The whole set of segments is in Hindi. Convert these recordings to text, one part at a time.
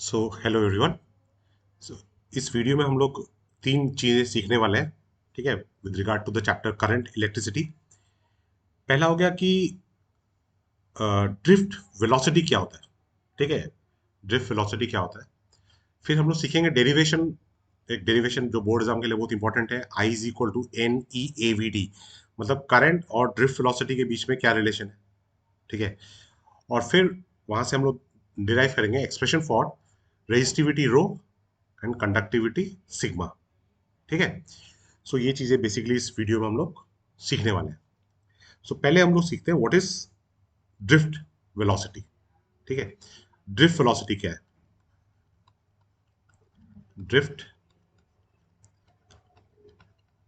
So hello everyone. सो इस वीडियो में हम लोग तीन चीज़ें सीखने वाले हैं। ठीक है, with regard to the chapter current electricity. पहला हो गया कि ड्रिफ्ट वेलोसिटी क्या होता है। ठीक है, ड्रिफ्ट वेलोसिटी क्या होता है। फिर हम लोग सीखेंगे डेरिवेशन। एक डेरिवेशन जो बोर्ड एग्जाम के लिए बहुत इंपॉर्टेंट है, I is equal to N E A V D, मतलब करंट और ड्रिफ्ट वेलोसिटी के बीच में क्या रिलेशन है। ठीक है, और फिर वहां से हम लोग डिराइव करेंगे expression for resistivity rho and conductivity sigma. ठीक है, सो ये चीजें बेसिकली इस वीडियो में हम लोग सीखने वाले हैं। सो पहले हम लोग सीखते हैं व्हाट इज ड्रिफ्ट वेलोसिटी। ठीक है, ड्रिफ्ट वेलोसिटी क्या है। ड्रिफ्ट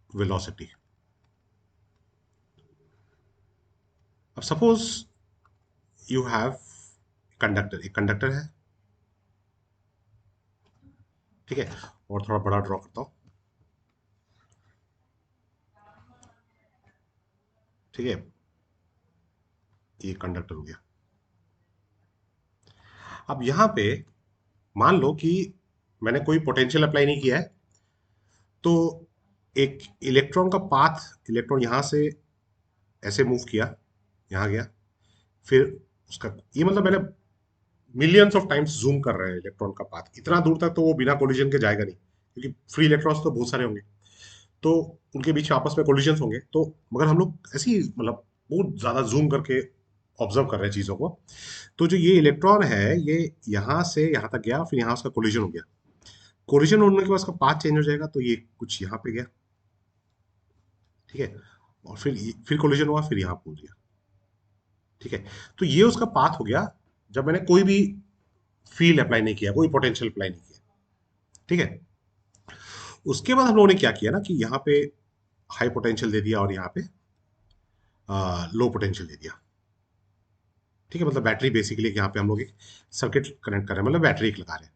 वेलोसिटी, अब सपोज यू हैव कंडक्टर, एक कंडक्टर है। ठीक है, और थोड़ा बड़ा ड्रॉ करता हूं। ठीक है, ये कंडक्टर हो गया। अब यहां पे मान लो कि मैंने कोई पोटेंशियल अप्लाई नहीं किया है, तो एक इलेक्ट्रॉन का पाथ, इलेक्ट्रॉन यहां से ऐसे मूव किया, यहां गया, फिर उसका ये मतलब मैंने मिलियंस ऑफ टाइम्स जूम कर रहे हैं इलेक्ट्रॉन का पाथ, इतना दूर तक तो वो बिना कोलिजन के जाएगा नहीं, क्योंकि फ्री इलेक्ट्रॉन्स तो बहुत सारे होंगे, तो उनके बीच आपस में कोलिजन होंगे। तो मगर हम लोग ऐसे ही मतलब बहुत ज्यादा जूम करके ऑब्जर्व कर रहे हैं चीजों को। तो जो ये इलेक्ट्रॉन है, ये यहाँ से यहाँ तक गया, फिर यहाँ उसका कोलिजन हो गया। कोलिजन होने के बाद उसका पाथ चेंज हो जाएगा, तो ये कुछ यहाँ पे गया। ठीक है, और फिर कोलिजन हुआ, फिर यहाँ पहुंच गया। ठीक है, तो ये उसका पाथ हो गया जब मैंने कोई भी फील्ड अप्लाई नहीं किया, कोई पोटेंशियल अप्लाई नहीं किया। ठीक है, उसके बाद हम लोगों ने क्या किया ना कि यहाँ पे हाई पोटेंशियल दे दिया और यहाँ पे लो पोटेंशियल दे दिया। ठीक है, मतलब बैटरी बेसिकली यहाँ पे हम लोग एक सर्किट कनेक्ट कर रहे हैं, मतलब बैटरी एक लगा रहे हैं।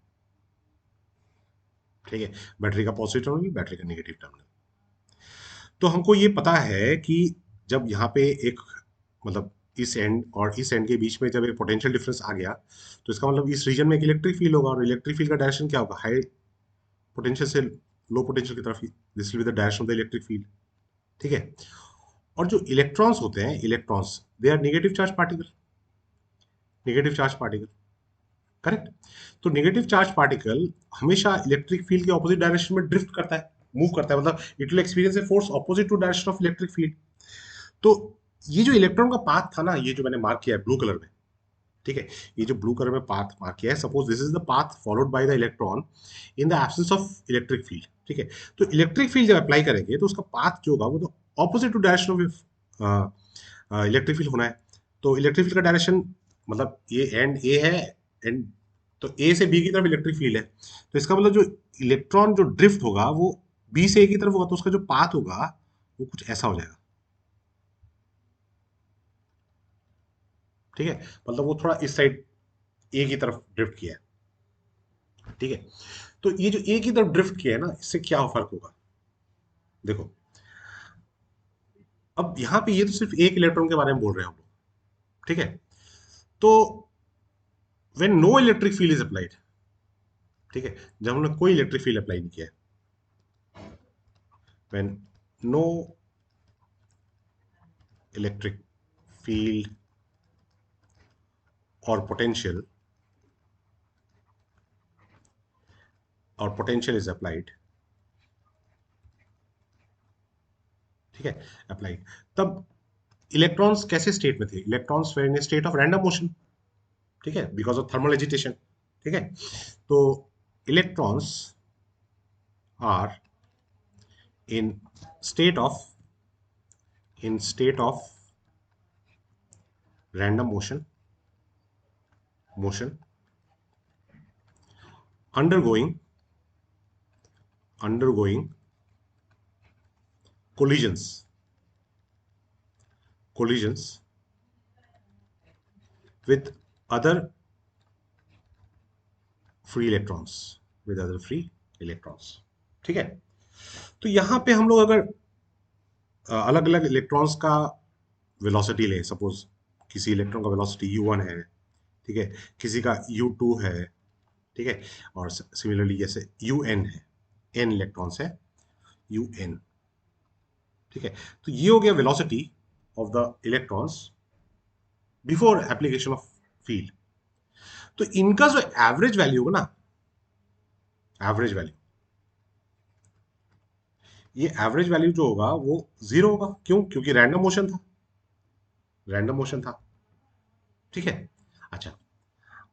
ठीक है, बैटरी का पॉजिटिव टर्मिनल, बैटरी का नेगेटिव टर्मिनल। तो हमको ये पता है कि जब यहाँ पे एक मतलब इस एंड और इस एंड के बीच में जब एक पोटेंशियल डिफरेंस आ गया, तो इसका मतलब इस रीजन में एक इलेक्ट्रिक फील्ड होगा, और इलेक्ट्रिक फील्ड का डायरेक्शन क्या होगा, हाई पोटेंशियल से लो पोटेंशियल की तरफ ही। This will be the direction of the electric field. ठीक है, और जो इलेक्ट्रॉन्स होते हैं, electrons they are negative charge particle. Negative charge particle, correct. तो नेगेटिव चार्ज पार्टिकल हमेशा इलेक्ट्रिक फील्ड के ऑपोजिट डायरेक्शन में ड्रिफ्ट करता है, मूव करता है, मतलब it will experience a force opposite to direction of electric field. तो ये जो इलेक्ट्रॉन का पाथ था ना, ये जो मैंने मार्क किया है ब्लू कलर में। ठीक है, ये जो ब्लू कलर में पाथ मार्क किया है, suppose this is the path followed by the electron in the absence of electric field. ठीक है, तो इलेक्ट्रिक फील्ड जब अप्लाई करेंगे तो उसका पाथ जो होगा वो तो opposite to direction of electric field होना है। तो इलेक्ट्रिक फील्ड का डायरेक्शन मतलब ये एंड ए है, एंड तो ए से बी की तरफ इलेक्ट्रिक फील्ड है, तो इसका मतलब जो इलेक्ट्रॉन जो ड्रिफ्ट होगा वो बी से ए की तरफ होगा, तो उसका जो पाथ होगा वो कुछ ऐसा हो जाएगा। ठीक है, मतलब वो थोड़ा इस साइड ए की तरफ ड्रिफ्ट किया है। ठीक है, तो ये जो ए की तरफ ड्रिफ्ट किया है ना, इससे क्या फर्क होगा। देखो, अब यहाँ पे ये तो सिर्फ एक इलेक्ट्रॉन के बारे में बोल रहे हैं हम लोग। ठीक है, तो when no electric field is applied, ठीक है, जब हमने कोई इलेक्ट्रिक फील्ड अप्लाई नहीं किया, व्हेन नो इलेक्ट्रिक फील्ड और पोटेंशियल इज अप्लाइड। ठीक है, अप्लाइड, तब इलेक्ट्रॉन्स कैसे स्टेट में थे, इलेक्ट्रॉन्स वे in state of random motion. ठीक है, बिकॉज ऑफ थर्मल एजिटेशन। ठीक है, तो electrons are in state of in state of random motion undergoing collisions with other free electrons। ठीक है, तो यहां पे हम लोग अगर अलग अलग इलेक्ट्रॉन्स का वेलोसिटी लें, सपोज किसी इलेक्ट्रॉन का वेलोसिटी u1 है। ठीक है, किसी का u2 है। ठीक है। और सिमिलरली जैसे यू एन है, एन इलेक्ट्रॉन्स है, यू एन, ठीक है। तो ये हो गया velocity of the electrons before application of field. तो इनका जो एवरेज वैल्यू होगा ना, एवरेज वैल्यू, ये एवरेज वैल्यू जो होगा वो जीरो होगा। क्यों? क्योंकि रैंडम मोशन था, रैंडम मोशन था, ठीक है। अच्छा,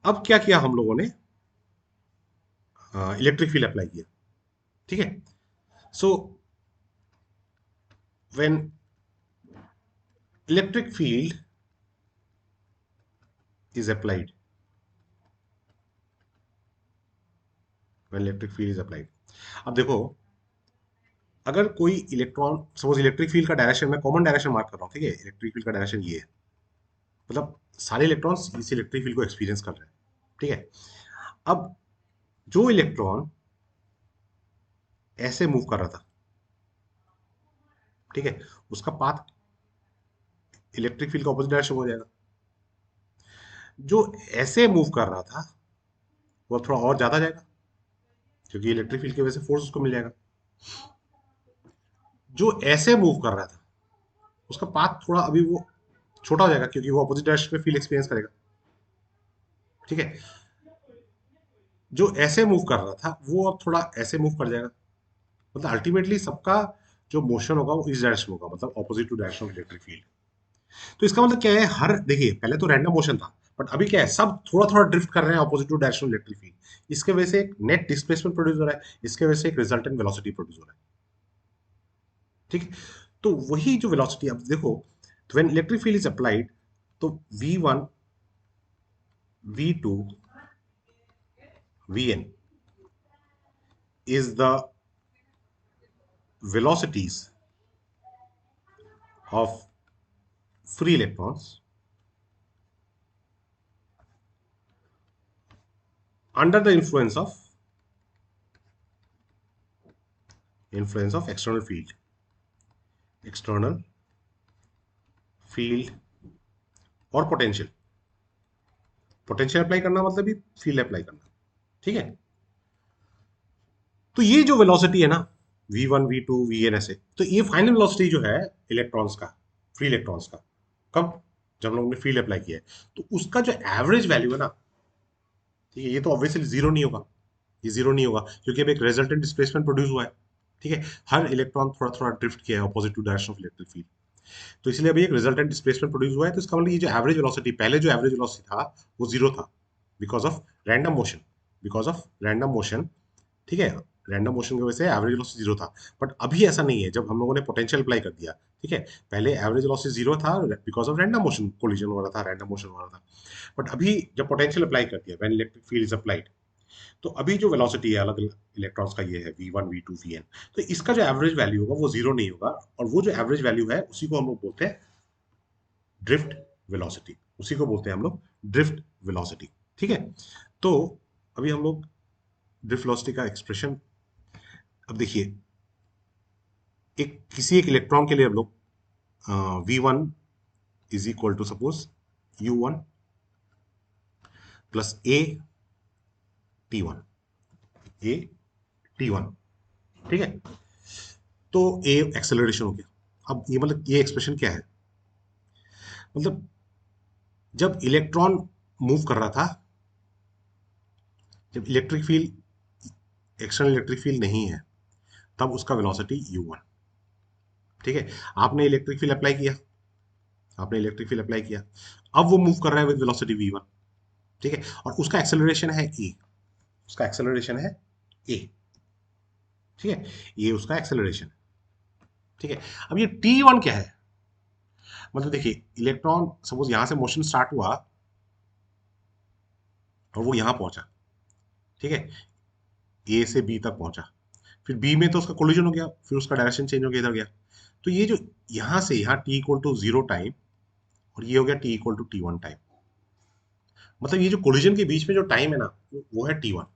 अब क्या किया हम लोगों ने? इलेक्ट्रिक फील्ड अप्लाई किया, ठीक है। So when electric field is applied, when electric field is applied, अब देखो, अगर कोई इलेक्ट्रॉन, सपोज इलेक्ट्रिक फील्ड का डायरेक्शन, मैं कॉमन डायरेक्शन मार्क कर रहा हूँ, ठीक है, इलेक्ट्रिक फील्ड का डायरेक्शन ये है, मतलब सारे इलेक्ट्रॉन्स इस इलेक्ट्रिक फील्ड को एक्सपीरियंस कर रहे हैं, ठीक है। अब जो इलेक्ट्रॉन ऐसे मूव कर रहा था, ठीक है, उसका पाथ इलेक्ट्रिक फील्ड का ऑपोजिट डायरेक्शन हो जाएगा। जो ऐसे मूव कर रहा था वो थोड़ा और ज्यादा जाएगा, क्योंकि इलेक्ट्रिक फील्ड की वजह से फोर्स उसको मिल जाएगा। जो ऐसे मूव कर रहा था उसका पाथ थोड़ा अभी वो छोटा हो जाएगा, क्योंकि वो अपोजिट डायरेक्शन में फील्ड एक्सपीरियंस करेगा, ठीक है। जो ऐसे मूव कर रहा था वो अब थोड़ा ऐसे मूव कर जाएगा, मतलब अल्टीमेटली सबका जो मोशन होगा वो इस डायरेक्शन होगा, मतलब opposite to direction of electric field. तो इसका मतलब क्या है, हर, देखिए पहले तो रैंडम मोशन था, बट अभी क्या है, सब थोड़ा थोड़ा ड्रिफ्ट कर रहे हैं opposite to direction of electric field. इसके वजह से एक नेट डिस्प्लेसमेंट प्रोड्यूस हो रहा है, इसके वजह से एक रिजल्टेंट वेलोसिटी प्रोड्यूस हो रहा है, ठीक है। तो वही जो वेलोसिटी, अब देखो, तो when electric field is applied, तो V1, V2, Vn is the velocities of free electrons under the influence of external field और पोटेंशियल। पोटेंशियल अप्लाई करना मतलब भी फील्ड अप्लाई करना, ठीक है। तो ये जो वेलोसिटी है ना, V1, V2, Vn ऐसे, तो ये फाइनल वेलोसिटी जो है इलेक्ट्रॉन्स का, फ्री इलेक्ट्रॉन्स का, कब? जब हम लोगों ने फील्ड अप्लाई किया है, तो उसका जो एवरेज वैल्यू है ना, ठीक है, ये तो ऑब्वियसली जीरो नहीं होगा, ये जीरो नहीं होगा, क्योंकि अब एक रिजल्टेंट डिस्प्लेसमेंट प्रोड्यूस हुआ है, ठीक है। हर इलेक्ट्रॉन थोड़ा थोड़ा ड्रिफ्ट किया है opposite to direction of electric field, तो इसलिए अभी एक रिजल्टेंट डिस्प्लेसमेंट प्रोड्यूस हुआ है। तो इसका मतलब ये जो एवरेज वेलोसिटी, पहले जो एवरेज वेलोसिटी था वो जीरो था, because of random motion, because of random motion, ठीक है। रैंडम मोशन की वजह से एवरेज वेलोसिटी जीरो था। बट अभी ऐसा नहीं है, जब हम लोगों ने पोटेंशियल अप्लाई कर दिया, ठीक है, पहले एवरेज वेलोसिटी जीरो था because of random motion, collision हो रहा था, रैंडम मोशन हो रहा था। बट अभी जब पोटेंशियल अप्लाई कर दिया, when electric field is applied, तो अभी जो वेलोसिटी है अलग अलग इलेक्ट्रॉन्स का, ये है V1, V2, Vn, तो इसका जो एवरेज वैल्यू होगा वो जीरो नहीं होगा, और वो जो एवरेज वैल्यू है उसी को हम लोग बोलते हैं ड्रिफ्ट वेलोसिटी, उसी को बोलते हैं हम लोग ड्रिफ्ट वेलोसिटी, ठीक है। तो अभी हम लोग ड्रिफ्ट वेलोसिटी का एक्सप्रेशन, अब देखिए, एक किसी एक इलेक्ट्रॉन के लिए हम लोग V1 is equal to suppose U1 plus A T one, ठीक है। तो ए एक्सेलरेशन हो गया। अब ये मतलब ये एक्सप्रेशन क्या है, मतलब जब इलेक्ट्रॉन मूव कर रहा था, जब electric field, external electric field नहीं है, तब उसका वेलोसिटी U1, ठीक है। आपने इलेक्ट्रिक फील्ड अप्लाई किया, आपने इलेक्ट्रिक फील्ड अप्लाई किया, अब वो मूव कर रहा है विद वेलोसिटी V1, ठीक है, और उसका एक्सेलरेशन है ए, उसका एक्सेलरेशन है ए, ठीक है, ये उसका एक्सेलरेशन है, ठीक है। अब ये T1 क्या है, मतलब देखिए, इलेक्ट्रॉन सपोज यहां से मोशन स्टार्ट हुआ और वो यहां पहुंचा, ठीक है, ए से बी तक पहुंचा, फिर बी में तो उसका कोलिजन हो गया, फिर उसका डायरेक्शन चेंज हो गया, इधर गया। तो ये जो यहां से यहाँ T equal to zero time, और ये हो गया T equal to T1 time, मतलब ये जो कोलिजन के बीच में जो टाइम है ना, वो है T1,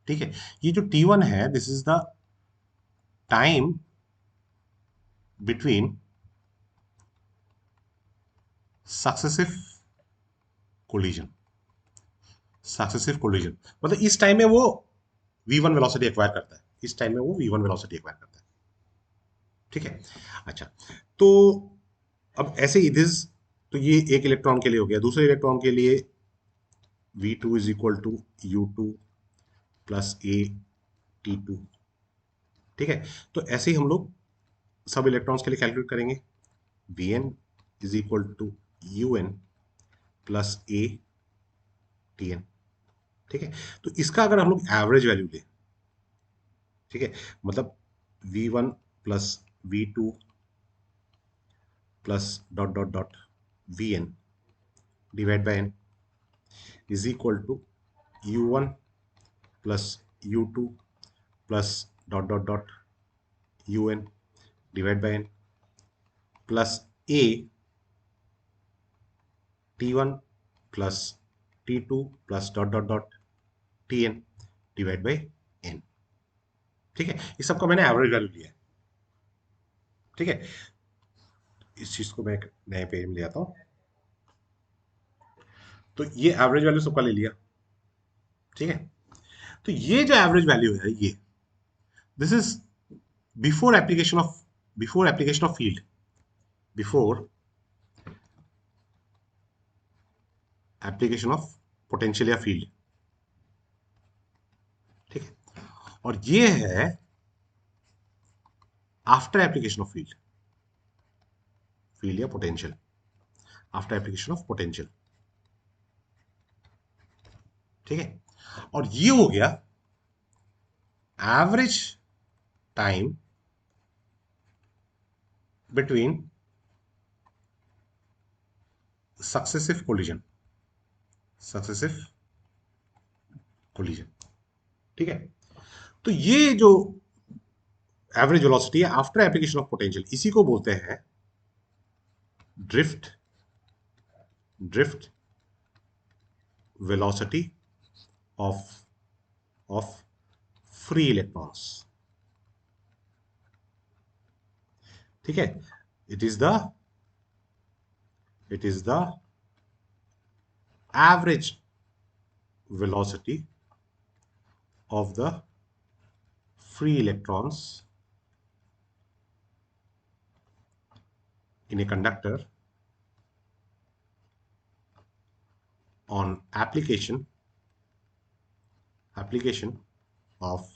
ठीक है। ये जो T1 है, this is the time between successive collision, successive collision मतलब इस टाइम में वो v1 वेलोसिटी एक्वायर करता है, इस टाइम में वो v1 वेलोसिटी एक्वायर करता है। ठीक है। अच्छा, तो अब ऐसे ही दिस, तो ये एक इलेक्ट्रॉन के लिए हो गया। दूसरे इलेक्ट्रॉन के लिए v2 is equal to u2 plus a t2। ठीक है, तो ऐसे ही हम लोग सब इलेक्ट्रॉन्स के लिए कैलकुलेट करेंगे। vn is equal to un plus a tn। ठीक है, तो इसका अगर हम लोग एवरेज वैल्यू लें, ठीक है, मतलब v1 plus v2 plus dot dot dot vn divide by n is equal to u1 plus u2 plus dot dot dot un divide by n plus a t1 plus t2 plus dot dot dot tn divide by n। ठीक है, इस सबका मैंने एवरेज वैल्यू लिया है। ठीक है, इस चीज को मैं एक नए पेज में ले आता हूं। तो ये एवरेज वैल्यू सबका ले लिया। ठीक है, तो ये जो एवरेज वैल्यू है ये, this is before application of, before application of field, before application of potential या फील्ड। ठीक है, और ये है after application of field, field या potential, after application of potential. ठीक है, और ये हो गया average time between successive collision, successive collision. ठीक है, तो ये जो एवरेज वेलोसिटी है आफ्टर एप्लीकेशन ऑफ पोटेंशियल, इसी को बोलते हैं drift, drift velocity of of free electrons. ठीक है, it is the, it is the average velocity of the free electrons in a conductor on application of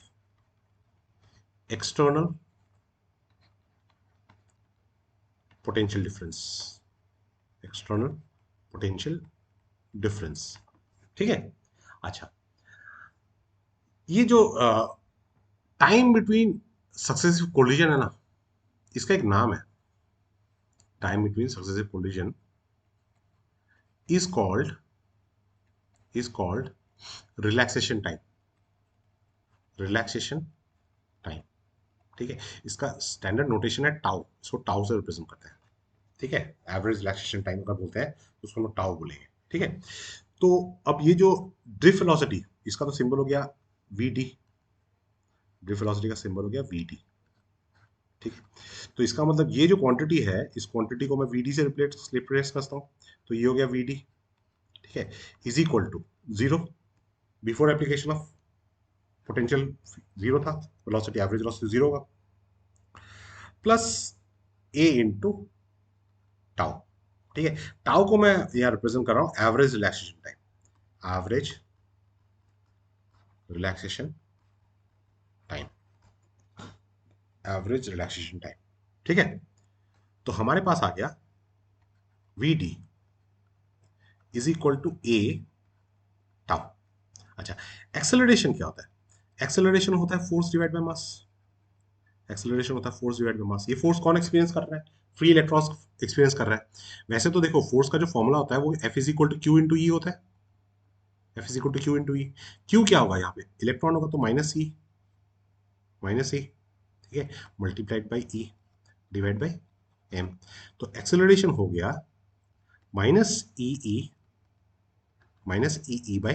external potential difference, external potential difference। ठीक है, अच्छा, ये जो टाइम बिटवीन सक्सेसिव कोलिजन है ना, इसका एक नाम है, time between successive collision is called, is called relaxation time, relaxation time. ठीक है, इसका स्टैंडर्ड नोटेशन है टाउ, इसको टाउ से रिप्रेजेंट करते हैं। ठीक है, एवरेज रिलैक्सेशन टाइम का बोलते हैं, उसको हम टाउ बोलेंगे। ठीक है, तो अब ये जो ड्रिफ्ट वेलोसिटी, इसका तो सिंबल हो गया वी डी, ड्रिफ्ट वेलोसिटी का सिंबल हो गया वी डी। ठीक है, तो इसका मतलब ये जो क्वांटिटी है, इस क्वांटिटी को मैं वी डी से रिप्लेस करता हूँ, तो ये हो गया वी डी। ठीक है, is equal to zero, before application of potential zero था, वेलोसिटी एवरेज वेलोसिटी जीरो होगा, प्लस ए इंटू टाउ। ठीक है, टाउ को मैं यहाँ रिप्रेजेंट कर रहा हूँ average relaxation time, average relaxation time, average relaxation time. ठीक है, तो हमारे पास आ गया V D is equal to A tau. अच्छा, एक्सेलरेशन क्या होता है? एक्सेलरेशन होता है force divide by mass, acceleration होता है फोर्स डिवाइड बाय मास। ये फोर्स कौन एक्सपीरियंस कर रहा है? फ्री इलेक्ट्रॉन्स एक्सपीरियंस कर रहा है। वैसे तो देखो फोर्स का जो फॉर्मूला होता है वो F is equal to Q into E होता है, F is equal to Q into E. Q क्या होगा यहाँ पे? इलेक्ट्रॉन होगा तो माइनस ई, माइनस ई। ठीक है, multiplied by E divide by M. तो एक्सेलरेशन हो गया minus E E, minus E E by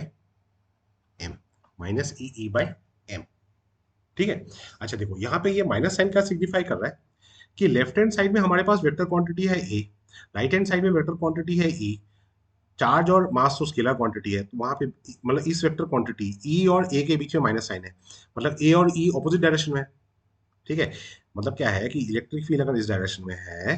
M, minus E E by M. ठीक है, अच्छा देखो यहाँ पे ये माइनस साइन क्या सिग्निफाई कर रहा है कि लेफ्ट हैंड साइड में हमारे पास वेक्टर क्वांटिटी है ए, राइट हैंड साइड में वेक्टर क्वांटिटी है ई, चार्ज और मास तो स्केलर क्वांटिटी है, तो वहां पे मतलब इस वेक्टर क्वांटिटी ई और ए के बीच में माइनस साइन है, मतलब ए और ई ऑपोजिट डायरेक्शन में है। ठीक है, मतलब क्या है कि इलेक्ट्रिक फील्ड अगर इस डायरेक्शन में है,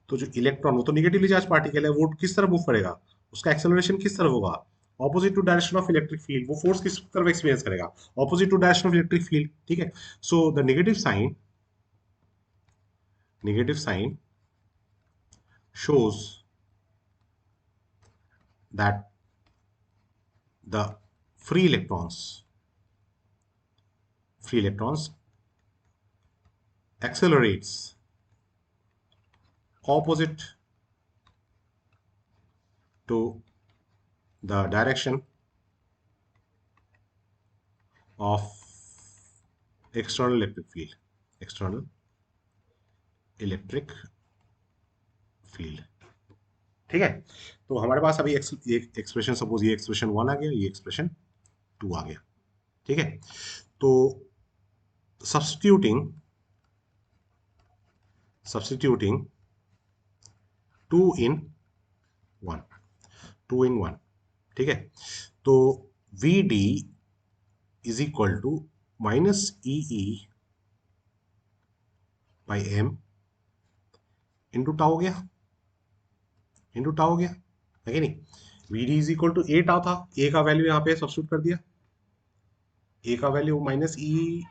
तो जो इलेक्ट्रॉन, वो तो निगेटिवली चार्ज पार्टिकल है, वो किस तरफ मूव करेगा, उसका एक्सेलरेशन किस तरफ होगा, opposite to direction of electric field. वो फोर्स किस तरफ एक्सपीरियंस करेगा, opposite to direction of electric field. ठीक है, so the negative sign shows that the free electrons accelerates opposite to the direction of external electric field, external electric field। ठीक है, तो हमारे पास अभी ये एक्सप्रेशन, सपोज ये एक्सप्रेशन 1 आ गया, ये एक्सप्रेशन 2 आ गया। ठीक है, तो सब्स्टिट्यूटिंग सब्स्टिट्यूटिंग 2 इन 1, 2 इन 1। ठीक है, तो V D is equal to minus E E by M into tau हो गया, इंटू टाउ हो गया, है कि नहीं। V D is equal to A tau था, ए का वैल्यू यहाँ पे सब्स्टिट्यूट कर दिया, ए का value minus E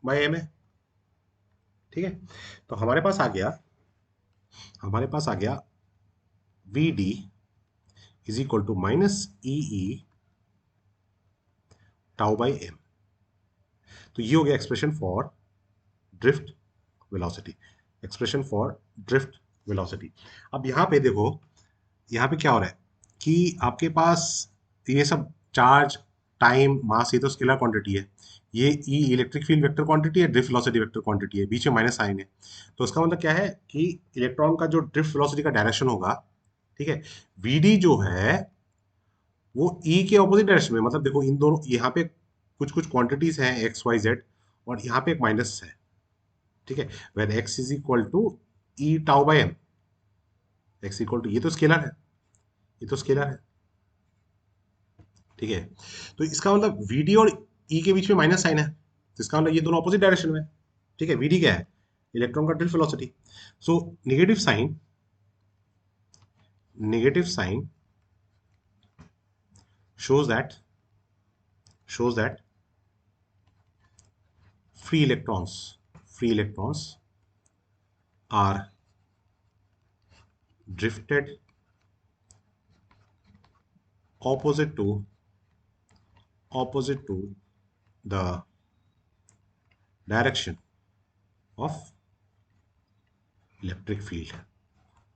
by M है। ठीक है, तो हमारे पास आ गया V D is equal to minus E E tau by M. तो ये हो गया expression for drift velocity, expression for drift velocity. अब यहाँ पे देखो, यहाँ पे क्या हो रहा है कि आपके पास ये सब चार्ज, टाइम, मास, ये तो स्केलर क्वांटिटी है, ये ई इलेक्ट्रिक फील्ड वेक्टर क्वांटिटी है, ड्रिफ्ट वेलोसिटी वेक्टर क्वांटिटी है, बीच में माइनस साइन है। तो इसका मतलब क्या है कि इलेक्ट्रॉन का जो ड्रिफ्ट वेलोसिटी का डायरेक्शन होगा, ठीक है, वीडी जो है वो ई के ऑपोजिट डायरेक्शन में, मतलब देखो इन दोनों, यहाँ पे कुछ कुछ क्वांटिटीज हैं एक्स वाई जेड, और यहाँ पे एक माइनस है। ठीक है, where X is equal to E tau by M, X equal to, ये तो स्केलर है, ये तो स्केलर है। ठीक है, तो इसका मतलब वीडी और ई के बीच में माइनस साइन है, तो इसका मतलब ये दोनों ऑपोजिट डायरेक्शन में है। ठीक है, वीडी क्या है, इलेक्ट्रॉन का drift velocity. So negative sign shows that shows that free electrons are drifted opposite to the direction of electric field,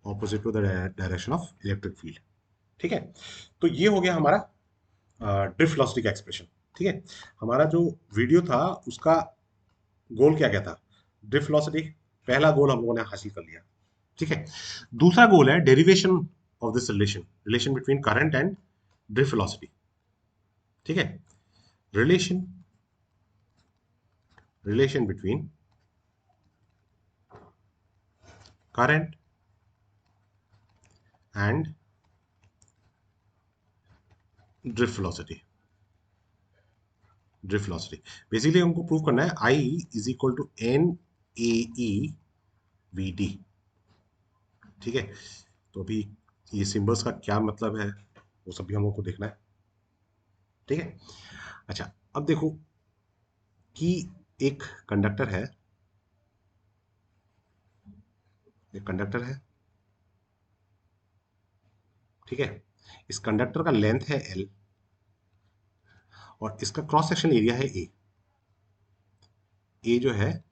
opposite to the direction of electric field। ठीक है, तो ये हो गया हमारा ड्रिफ्ट वेलोसिटी का एक्सप्रेशन। ठीक है, हमारा जो वीडियो था उसका गोल क्या क्या था, ड्रिफ्ट वेलोसिटी, पहला गोल हम लोगों ने हासिल कर लिया। ठीक है, दूसरा गोल है derivation of this relation, relation between current and drift velocity. ठीक है, relation relation between current and drift velocity, drift velocity. Basically हमको प्रूव करना है I is equal to N A E V D. ठीक है, तो अभी ये सिंबल्स का क्या मतलब है वो सब भी हम लोग को देखना है। ठीक है, अच्छा, अब देखो कि एक कंडक्टर है, एक कंडक्टर है। ठीक है, इस कंडक्टर का लेंथ है एल, और इसका क्रॉस सेक्शन एरिया है ए। ए जो है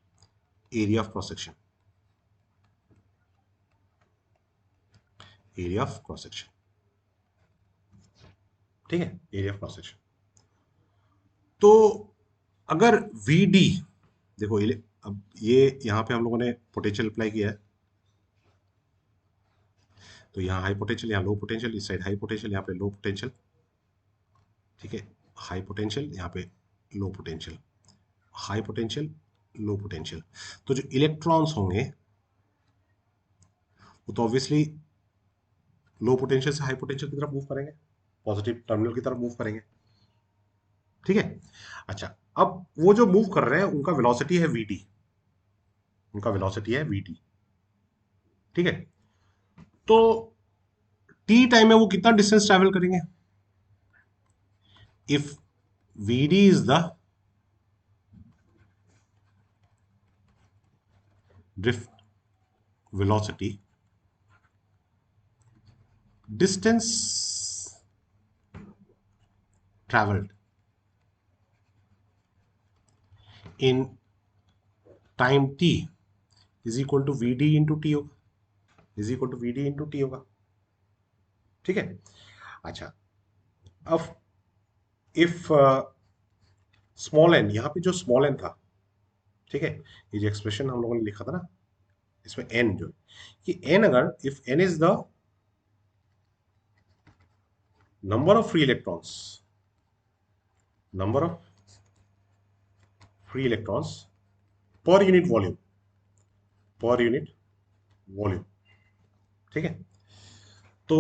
area of cross section, area of cross section. ठीक है, एरिया ऑफ क्रॉस सेक्शन। तो अगर वी डी, देखो अब ये यहाँ पे हम लोगों ने पोटेंशियल अप्लाई किया है, तो यहाँ हाई पोटेंशियल, यहाँ लो पोटेंशियल, इस साइड हाई पोटेंशियल, यहाँ पे लो पोटेंशियल। ठीक है, हाई पोटेंशियल, यहाँ पे low potential, high potential, low potential. तो जो इलेक्ट्रॉन्स होंगे वो तो ऑब्वियसली लो पोटेंशियल से हाई पोटेंशियल की तरफ मूव करेंगे, पॉजिटिव टर्मिनल की तरफ मूव करेंगे। ठीक है। अच्छा, अब वो जो मूव कर रहे हैं उनका वेलोसिटी है vt, उनका वेलोसिटी है vt। ठीक है। तो t टाइम में वो कितना डिस्टेंस ट्रैवल करेंगे? इफ vd इज द ड्रिफ्ट velocity, distance traveled in time t is equal to V D into T होगा, is equal to V D into T होगा। ठीक है। अच्छा, अब इफ स्मॉल एन, यहाँ पे जो स्मॉल एन था, ठीक है, ये जो एक्सप्रेशन हम लोगों ने लिखा था ना, इसमें एन जो है, कि एन अगर if N is the number of free electrons, number of free electrons per unit volume, per unit volume. ठीक है। तो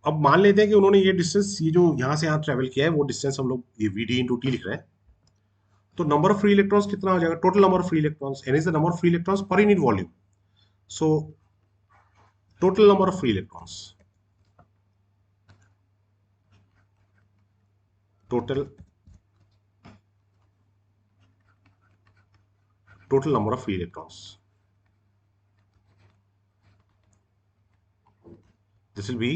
अब मान लेते हैं कि उन्होंने ये डिस्टेंस, ये जो यहां से यहां ट्रेवल किया है, वो डिस्टेंस हम लोग ये वी डी इंटू टी लिख रहे हैं। तो नंबर ऑफ फ्री इलेक्ट्रॉन्स कितना हो जाएगा? Total number of free electrons, N is the number of free electrons per unit volume. So total number of free electrons, total total number of free electrons, this will be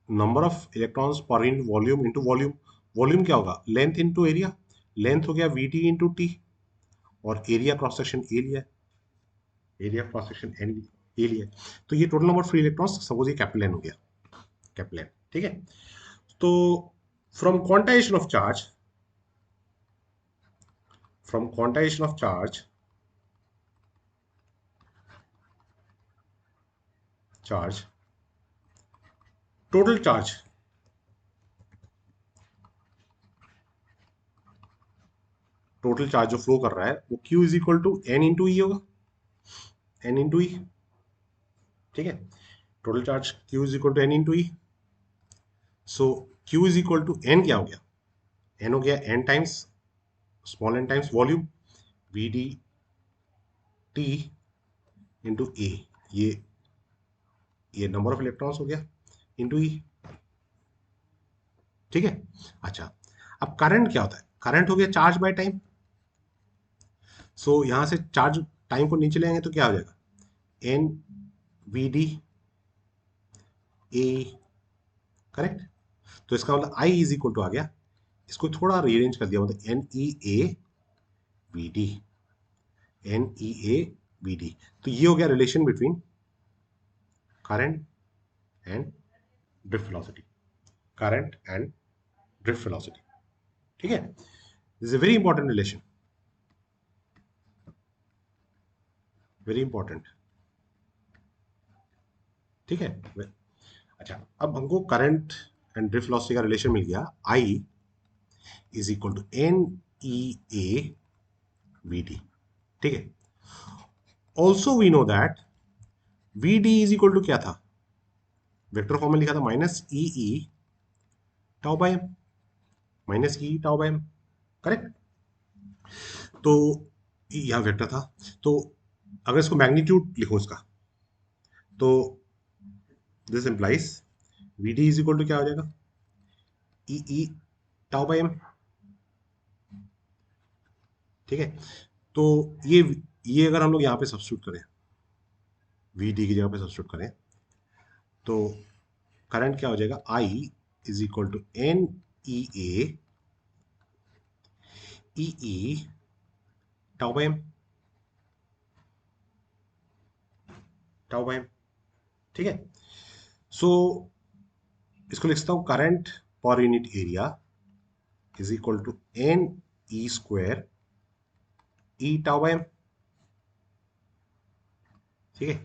number of electrons per unit volume into volume। Volume क्या होगा? लेंथ इंटू एरिया, लेंथ हो गया वी टी इंटू टी, और एरिया क्रॉस सेक्शन ए लिया, area cross section N A लिया। तो ये total number free electrons, suppose ये कैपिटल एन हो गया, कैपिटल एन। ठीक है। तो from quantization of charge, from quantization of charge, charge total charge, total charge जो फ्लो कर रहा है वो Q is equal to N into E होगा, एन इंटू ई। ठीक है। Total charge Q is equal to N into E. So Q is equal to N, क्या हो गया? एन हो गया N times small N times volume, V D T into A, ये नंबर ऑफ इलेक्ट्रॉन्स हो गया इंटू ई। ठीक है। अच्छा, अब करंट क्या होता है? करंट हो गया चार्ज बाय टाइम। सो यहां से चार्ज टाइम को नीचे लेंगे तो क्या हो जाएगा? N V D A, correct. तो इसका मतलब आई इज इक्वल टू आ गया, इसको थोड़ा रीअरेंज कर दिया, मतलब N E A V D, N E A V D. तो ये हो गया relation between current and drift velocity, current and drift velocity. ठीक है। This is a very important relation, very important. ठीक है। अच्छा, अब हमको करंट एंड ड्रिफ्ट वेलोसिटी का रिलेशन मिल गया, I is equal to N E A V D. ठीक है। Also we know that V D is equal to क्या था? वेक्टर फॉर्म में लिखा था minus E E tau by M, minus E tau by M, correct. तो यहां वेक्टर था, तो अगर इसको मैग्नीट्यूड लिखो इसका, तो this implies V D is equal to क्या हो जाएगा? E E tau by M. ठीक है। तो ये अगर हम लोग यहाँ पे सब्स्टिट्यूट करें, वी डी की जगह पे सब्स्टिट्यूट करें, तो करंट क्या हो जाएगा? I is equal to N E E tau by M, tau by M. ठीक है। सो इसको लिखता हूं, current per unit area is equal to N E square E tau by M. ठीक है।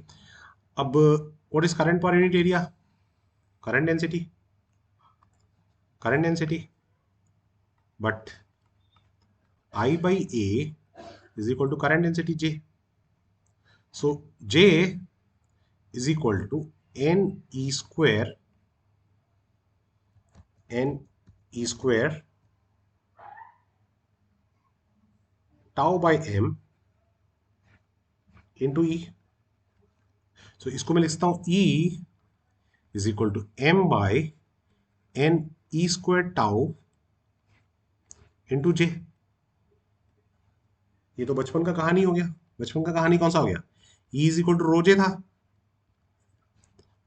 अब what is current per unit area? Current density, current density, but I by A is equal to current density J. So J is equal to N E square tau by M into E. So इसको मैं लिखता हूं E is equal to M by N E square tau into J. ये तो बचपन का कहानी हो गया। बचपन का कहानी कौन सा हो गया? ई इज इक्वल टू रोजे था,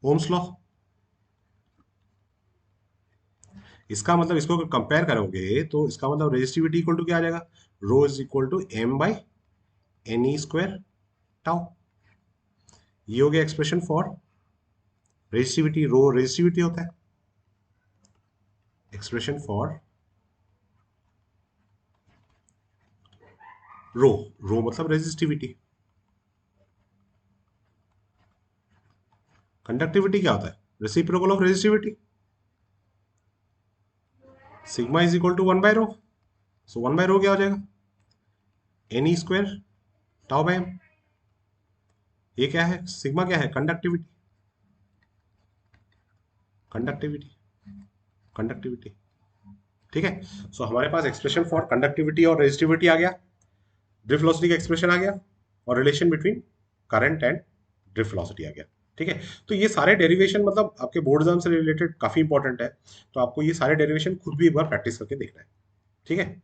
ओम्स लॉ। इसका मतलब इसको कंपेयर करोगे तो इसका मतलब रेजिस्टिविटी इक्वल टू क्या आ जाएगा? Rho is equal to M by N E square tau. ये हो गया expression for resistivity. Rho resistivity होता है। एक्सप्रेशन फॉर रो, रो मतलब रेजिस्टिविटी। कंडक्टिविटी क्या होता है? Reciprocal of resistivity. Sigma is equal to one by rho. So one by rho क्या हो जाएगा? N E square tau by M. ये क्या है? सिग्मा क्या है? कंडक्टिविटी। कंडक्टिविटी कंडक्टिविटी ठीक है। सो हमारे पास एक्सप्रेशन फॉर कंडक्टिविटी और रेजिस्टिविटी आ गया, ड्रिफ्ट वेलोसिटी का एक्सप्रेशन आ गया, और relation between current and drift velocity आ गया। ठीक है। तो ये सारे डेरिवेशन मतलब आपके बोर्ड एग्जाम से रिलेटेड काफी इंपॉर्टेंट है, तो आपको ये सारे डेरिवेशन खुद भी एक बार प्रैक्टिस करके देखना है। ठीक है।